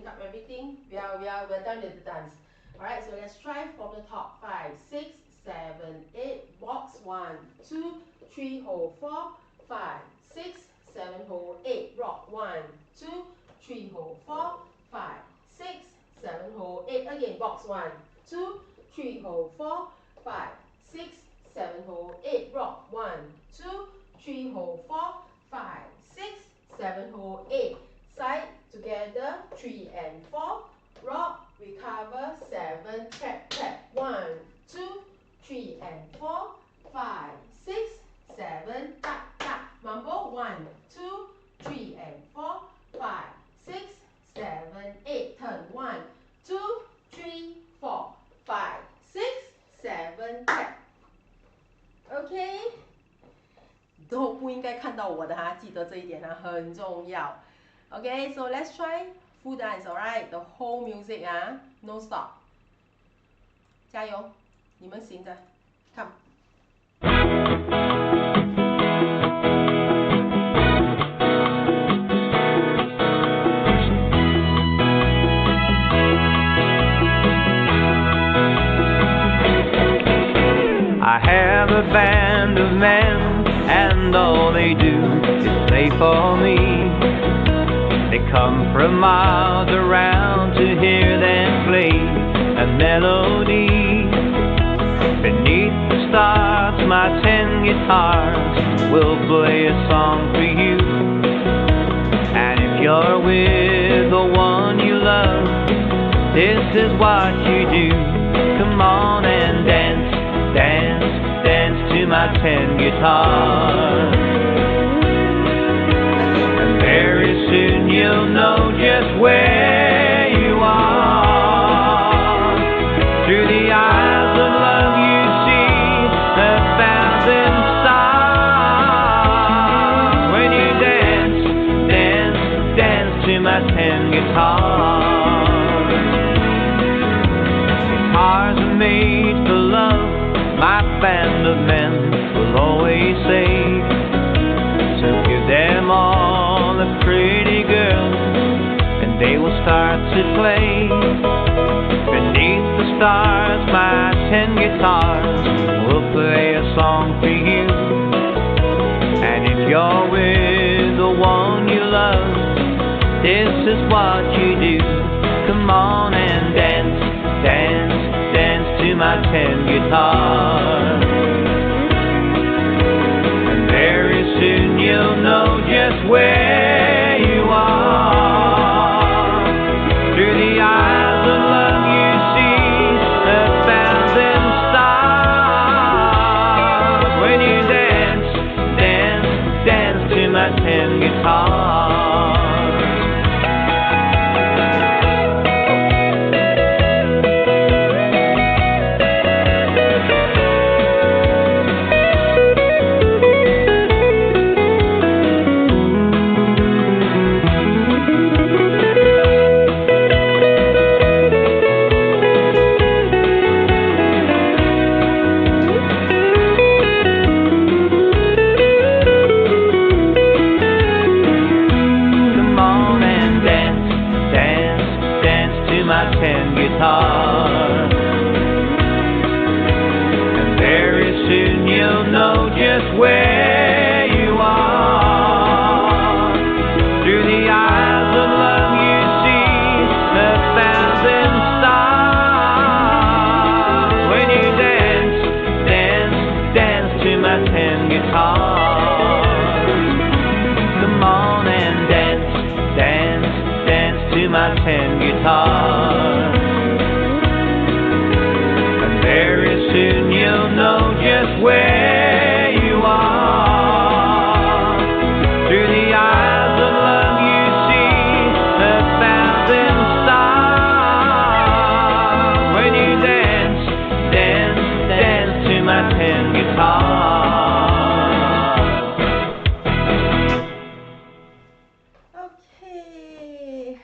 link up everything. We're done with the dance. Alright, so let's try from the top. 5, 6, 7, 8. Box 1, 2, 3, hold 4, 5, 6, 7, hold 8. Rock 1, 2, 3, hold 4, 5, 6, 7, hold 8. Again, box 1, 2, 3, hold 4, 5, 6, 7, hold 8. Rock 1, 2, 3, hold 4, 5, 6, 7, hold 8. Side together, 3 and 4. Rock, recover, 7, tap, tap. 1, 2, 3 and 4, 5, 6, 7, tap, tap. Mambo, 1, 2, 3 and 4, 5, 6, 7, 8. Turn, 1, 2, 3, 4, 5, 6, 7, tap. OK？ 都不应该看到我的哈，记得这一点哈，很重要。Okay, so let's try full dance, alright? The whole music no stop. 加油，你们行的 ，come. I have a band of men, and all they do is play for me. They come from miles around to hear them play a melody. Beneath the stars, my 10 guitars will play a song for you. And if you're with the one you love, this is what you do. Come on and dance, dance, dance to my 10 guitars. And very soon you'll know just where you are. Through the eyes of love you see 1,000 stars. When you dance, dance, dance to my 10 guitars. Guitars are made for love, my band of men will always say. So give them all a pretty girl, and they will start to play. Beneath the stars, my 10 guitars will play a song for you. And if you're with the one you love, this is what you do. Come on and dance, dance, dance to my 10 guitars. And very soon you'll know just where you are. Through the eyes of love you see 1,000 stars. When you dance, dance, dance to my 10 guitars. My 10 guitars. And very soon you'll know just where you are. Through the eyes of love you see 1,000 stars. When you dance, dance, dance to my 10 guitars. Come on and dance, dance, dance to my 10 guitars. And very soon you'll know just where you are. Through the eyes of love you see 1,000 stars. When you dance, dance, dance to my 10 guitars. Okay.